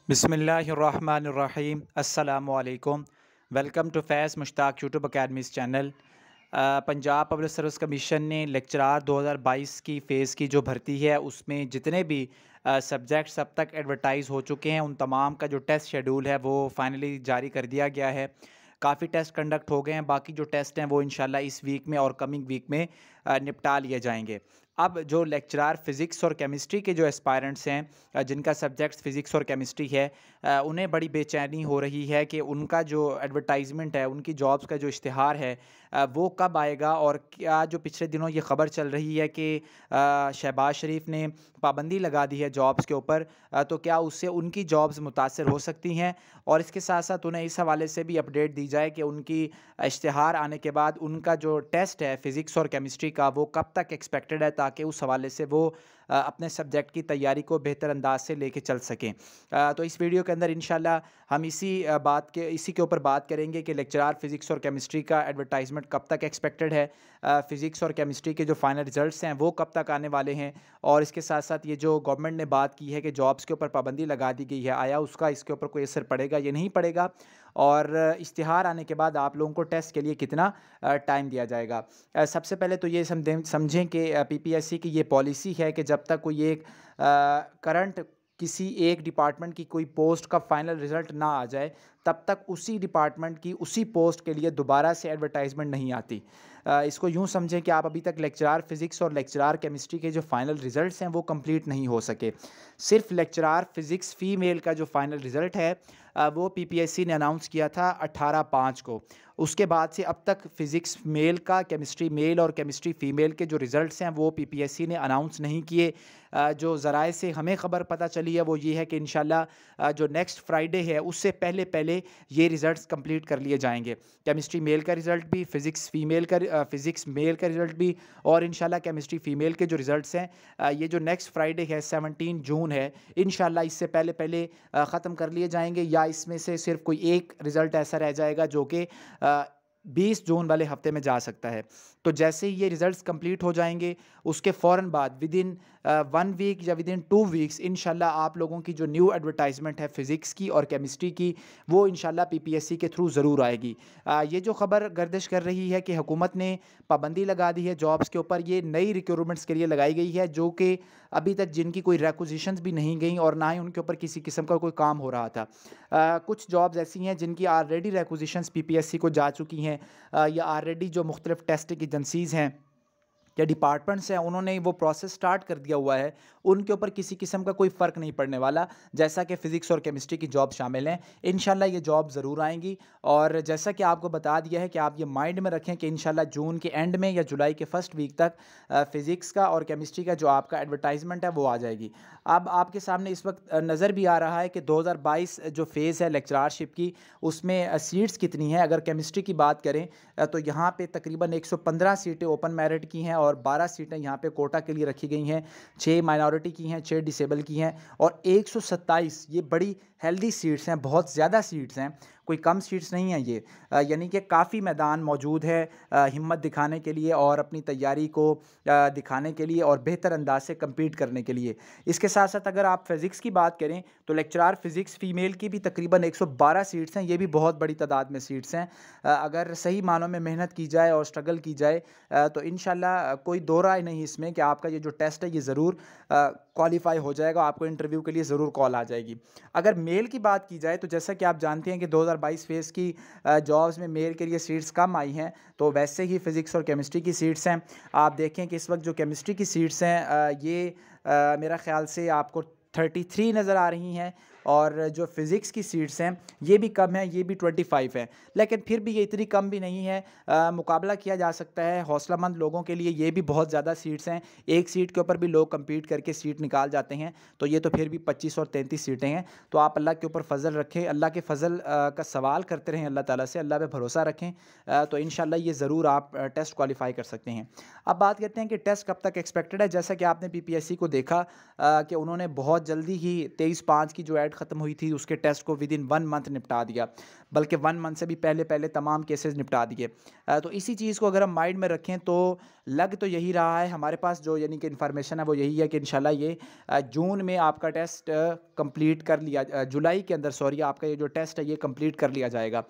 बिस्मिल्लाहिर्रहमानिर्रहीम अस्सलामुअलैकुम। Welcome to Faiz Mushtaq YouTube academy's channel. Punjab public service commission ने लेक्चरार 2022 की फ़ेज़ की जो भर्ती है उसमें जितने भी सब्जेक्ट्स अब तक एडवर्टाइज़ हो चुके हैं उन तमाम का जो टेस्ट शेड्यूल है वो फाइनली जारी कर दिया गया है। काफ़ी टेस्ट कंडक्ट हो गए हैं, बाकी जो टेस्ट हैं वो इंशाल्लाह इस वीक में और कमिंग वीक में निपटा लिए जाएंगे। अब जो लेक्चरार फ़िज़िक्स और केमिस्ट्री के जो एस्पायरेंट्स हैं, जिनका सब्जेक्ट्स फ़िज़िक्स और केमिस्ट्री है, उन्हें बड़ी बेचैनी हो रही है कि उनका जो एडवर्टाइजमेंट है, उनकी जॉब्स का जो इश्तिहार है, वो कब आएगा। और क्या जो पिछले दिनों ये ख़बर चल रही है कि शहबाज शरीफ ने पाबंदी लगा दी है जॉब्स के ऊपर, तो क्या उससे उनकी जॉब्स मुतासर हो सकती हैं। और इसके साथ साथ उन्हें इस हवाले से भी अपडेट दी जाए कि उनकी इश्तिहार आने के बाद उनका जो टेस्ट है फ़िज़िक्स और केमिस्ट्री का वो कब तक एक्सपेक्टेड है, ताकि उस हवाले से वो अपने सब्जेक्ट की तैयारी को बेहतर अंदाज से लेके चल सकें। तो इस वीडियो के अंदर इंशाल्लाह हम इसी के ऊपर बात करेंगे कि लेक्चरार फ़िज़िक्स और केमिस्ट्री का एडवर्टाइजमेंट कब तक एक्सपेक्टेड है, फ़िज़िक्स और केमिस्ट्री के जो फाइनल रिजल्ट्स हैं वो कब तक आने वाले हैं, और इसके साथ साथ ये जो गवर्नमेंट ने बात की है कि जॉब्स के ऊपर पाबंदी लगा दी गई है, आया उसका इसके ऊपर कोई असर पड़ेगा या नहीं पड़ेगा, और इश्तिहार आने के बाद आप लोगों को टेस्ट के लिए कितना टाइम दिया जाएगा। सबसे पहले तो ये समझें कि पीपीएससी की ये पॉलिसी है कि जब तक कोई एक करंट किसी एक डिपार्टमेंट की कोई पोस्ट का फाइनल रिज़ल्ट ना आ जाए, तब तक उसी डिपार्टमेंट की उसी पोस्ट के लिए दोबारा से एडवर्टाइजमेंट नहीं आती। इसको यूँ समझें कि आप अभी तक लेक्चरार फ़िज़िक्स और लेक्चरार केमिस्ट्री के जो फाइनल रिज़ल्ट्स हैं वो कंप्लीट नहीं हो सके। सिर्फ लेक्चरार फ़िज़िक्स फ़ीमेल का जो फाइनल रिज़ल्ट है, वो पीपीएससी ने अनाउंस किया था 18/5 को। उसके बाद से अब तक फ़िज़िक्स मेल का, केमिस्ट्री मेल और केमिस्ट्री फ़ीमेल के जो रिज़ल्ट्स हैं वो पीपीएससी ने अनाउंस नहीं किए। जो ज़राए से हमें ख़बर पता चली है वो ये है कि इंशाल्लाह जो नेक्स्ट फ्राइडे है उससे पहले ये रिज़ल्ट्स कंप्लीट कर लिए जाएंगे। केमिस्ट्री मेल का रिज़ल्ट भी, फ़िज़िक्स मेल का रिज़ल्ट भी, और इंशाल्लाह केमिस्ट्री फ़ीमेल के जो रिज़ल्ट्स हैं, ये जो नेक्स्ट फ्राइडे है 17 जून है, इंशाल्लाह इससे पहले ख़त्म कर लिए जाएंगे, या इसमें से सिर्फ कोई एक रिज़ल्ट ऐसा रह जाएगा जो कि 20 जून वाले हफ्ते में जा सकता है। तो जैसे ही ये रिज़ल्ट्स कंप्लीट हो जाएंगे उसके फ़ौरन बाद विदिन 1 वीक या विदिन 2 वीक्स इंशाल्लाह आप लोगों की जो न्यू एडवर्टाइजमेंट है फ़िज़िक्स की और केमिस्ट्री की, वो इंशाल्लाह पीपीएससी के थ्रू ज़रूर आएगी। ये जो ख़बर गर्दिश कर रही है कि हुकूमत ने पाबंदी लगा दी है जॉब्स के ऊपर, ये नई रिक्रूटमेंट्स के लिए लगाई गई है, जो कि अभी तक जिनकी कोई रिक्विज़िशंस भी नहीं गई और ना ही उनके ऊपर किसी किस्म का कोई काम हो रहा था। कुछ जॉब्स ऐसी हैं जिनकी ऑलरेडी रिक्विज़िशंस पीपीएससी को जा चुकी हैं, या ऑलरेडी जो मुख्तलिफ टेस्टिंग एजेंसीज़ हैं या डिपार्टमेंट्स हैं उन्होंने वो प्रोसेस स्टार्ट कर दिया हुआ है, उनके ऊपर किसी किस्म का कोई फ़र्क नहीं पड़ने वाला, जैसा कि फ़िज़िक्स और केमिस्ट्री की जॉब शामिल हैं। इंशाल्लाह ये जॉब ज़रूर आएँगी, और जैसा कि आपको बता दिया है कि आप ये माइंड में रखें कि इंशाल्लाह जून के एंड में या जुलाई के फर्स्ट वीक तक फ़िज़िक्स का और केमिस्ट्री का जो आपका एडवर्टाइजमेंट है वो आ जाएगी। अब आपके सामने इस वक्त नज़र भी आ रहा है कि 2022 जो फ़ेज़ है लेक्चरारशिप की, उसमें सीट्स कितनी हैं। अगर केमिस्ट्री की बात करें तो यहाँ पे तकरीबन 115 सीटें ओपन मेरिट की हैं और 12 सीटें यहाँ पे कोटा के लिए रखी गई हैं, 6 माइनॉरिटी की हैं, 6 डिसेबल की हैं, और 127 ये बड़ी हेल्दी सीट्स हैं, बहुत ज़्यादा सीट्स हैं, कोई कम सीट्स नहीं हैं ये। यानी कि काफ़ी मैदान मौजूद है हिम्मत दिखाने के लिए और अपनी तैयारी को दिखाने के लिए और बेहतर अंदाज से कम्पीट करने के लिए। इसके साथ साथ अगर आप फ़िज़िक्स की बात करें तो लेक्चरार फ़िज़िक्स फ़ीमेल की भी तकरीबन 112 सीट्स हैं, ये भी बहुत बड़ी तादाद में सीट्स हैं। अगर सही मानों में मेहनत की जाए और स्ट्रगल की जाए, तो इंशाल्लाह कोई दो राय नहीं इसमें कि आपका ये जो टेस्ट है ये ज़रूर क्वालिफ़ाई हो जाएगा, आपको इंटरव्यू के लिए ज़रूर कॉल आ जाएगी। अगर मेल की बात की जाए तो जैसा कि आप जानते हैं कि 2022 फ़ेज़ की जॉब्स में मेल के लिए सीट्स कम आई हैं, तो वैसे ही फ़िज़िक्स और केमिस्ट्री की सीट्स हैं। आप देखें कि इस वक्त जो केमिस्ट्री की सीट्स हैं, ये मेरा ख़्याल से आपको 33 नज़र आ रही हैं, और जो फ़िज़िक्स की सीट्स हैं ये भी कम है, ये भी 25 है, लेकिन फिर भी ये इतनी कम भी नहीं है। मुकाबला किया जा सकता है, हौसलामंद लोगों के लिए ये भी बहुत ज़्यादा सीट्स हैं। एक सीट के ऊपर भी लोग कम्पीट करके सीट निकाल जाते हैं, तो ये तो फिर भी 25 और 33 सीटें हैं। तो आप अल्लाह के ऊपर फ़ज़ल रखें, अल्लाह के फ़ज़ल का सवाल करते रहें अल्लाह ताला से, अल्लाह पे भरोसा रखें, तो इंशाल्लाह ये ज़रूर आप टेस्ट क्वालिफ़ाई कर सकते हैं। अब बात करते हैं कि टेस्ट कब तक एक्सपेक्टेड है। जैसा कि आपने पीपीएससी को देखा कि उन्होंने बहुत जल्दी ही 23/5 की जो ऐड ख़त्म हुई थी उसके टेस्ट को विद इन 1 मंथ निपटा दिया, बल्कि 1 मंथ से भी पहले तमाम केसेस निपटा दिए। तो इसी चीज़ को अगर हम माइंड में रखें तो लग तो यही रहा है, हमारे पास जो यानी कि इन्फॉर्मेशन है वो यही है कि इंशाल्लाह ये जून में आपका टेस्ट कंप्लीट कर लिया, जुलाई के अंदर सॉरी, आपका ये जो टेस्ट है ये कंप्लीट कर लिया जाएगा।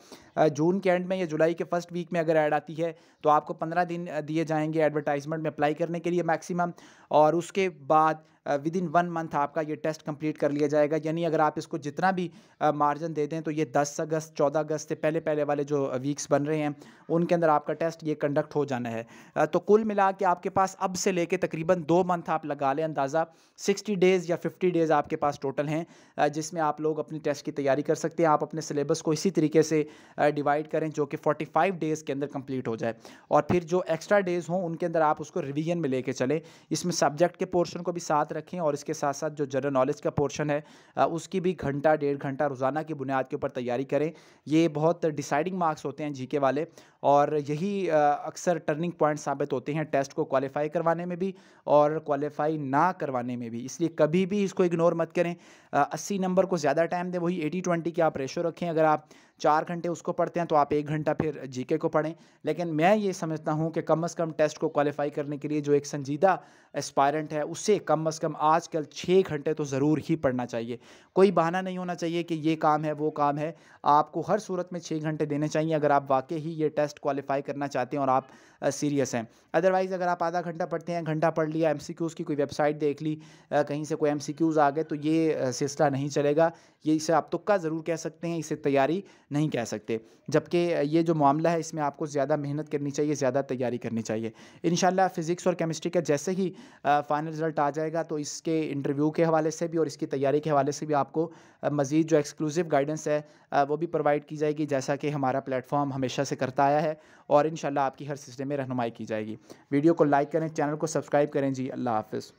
जून के एंड में या जुलाई के फर्स्ट वीक में अगर ऐड आती है तो आपको 15 दिन दिए जाएंगे एडवर्टाइजमेंट में अप्लाई करने के लिए मैक्सिमम, और उसके बाद विद इन 1 मंथ आपका ये टेस्ट कंप्लीट कर लिया जाएगा। यानी अगर आप इसको जितना भी मार्जिन दे दें तो ये 10 अगस्त 14 अगस्त से पहले वाले जो वीक्स बन रहे हैं उनके अंदर आपका टेस्ट ये कंडक्ट हो जाना है। तो कुल मिला के आपके पास अब से लेके तकरीबन 2 मंथ आप लगा लें अंदाज़ा, 60 डेज़ या 50 डेज़ आपके पास टोटल हैं, जिसमें आप लोग अपनी टेस्ट की तैयारी कर सकते हैं। आप अपने सिलेबस को इसी तरीके से डिवाइड करें जो कि 45 डेज़ के अंदर कंप्लीट हो जाए, और फिर जो एक्स्ट्रा डेज़ हों उनके अंदर आप उसको रिवीजन में लेके चलें। इसमें सब्जेक्ट के पोर्शन को भी साथ रखें और इसके साथ साथ जो जनरल नॉलेज का पोर्शन है उसकी भी घंटा 1.5 घंटा रोज़ाना की बुनियाद के ऊपर तैयारी करें। ये बहुत डिसाइडिंग मार्क्स होते हैं जीके वाले, और यही अक्सर टर्निंग पॉइंट साबित होते हैं टेस्ट को क्वालिफाई करवाने में भी और क्वालिफाई ना करवाने में भी। इसलिए कभी भी इसको इग्नोर मत करें। 80 नंबर को ज़्यादा टाइम दें, वही 80-20 की आप रेशो रखें। अगर आप 4 घंटे उसको पढ़ते हैं तो आप 1 घंटा फिर जीके को पढ़ें। लेकिन मैं ये समझता हूँ कि कम से कम टेस्ट को क्वालिफाई करने के लिए जो एक संजीदा एस्पायरेंट है उससे कम आजकल 6 घंटे तो ज़रूर ही पढ़ना चाहिए। कोई बहाना नहीं होना चाहिए कि ये काम है वो काम है, आपको हर सूरत में 6 घंटे देने चाहिए अगर आप वाकई ही ये टेस्ट क्वालिफाई करना चाहते हैं और आप सीरियस हैं। अदरवाइज़ अगर आप आधा घंटा पढ़ते हैं, घंटा पढ़ लिया, एमसीक्यूज़ की कोई वेबसाइट देख ली, कहीं से कोई एमसीक्यूज़ आ गए, तो ये सिलसिला नहीं चलेगा। ये इसे आप तुक्का ज़रूर कह सकते हैं, इसे तैयारी नहीं कह सकते। जबकि ये जो मामला है इसमें आपको ज़्यादा मेहनत करनी चाहिए, ज़्यादा तैयारी करनी चाहिए। इंशाल्लाह फ़िज़िक्स और केमिस्ट्री का जैसे ही फ़ाइनल रिज़ल्ट आ जाएगा तो इसके इंटरव्यू के हवाले से भी और इसकी तैयारी के हवाले से भी आपको मज़ीद जो एक्सक्लूसिव गाइडेंस है वो भी प्रोवाइड की जाएगी, जैसा कि हमारा प्लेटफॉर्म हमेशा से करता आया है, और इंशाल्लाह आपकी हर सिलसिले में रहनुमाई की जाएगी। वीडियो को लाइक करें, चैनल को सब्सक्राइब करें जी। अल्लाह हाफ़िज़।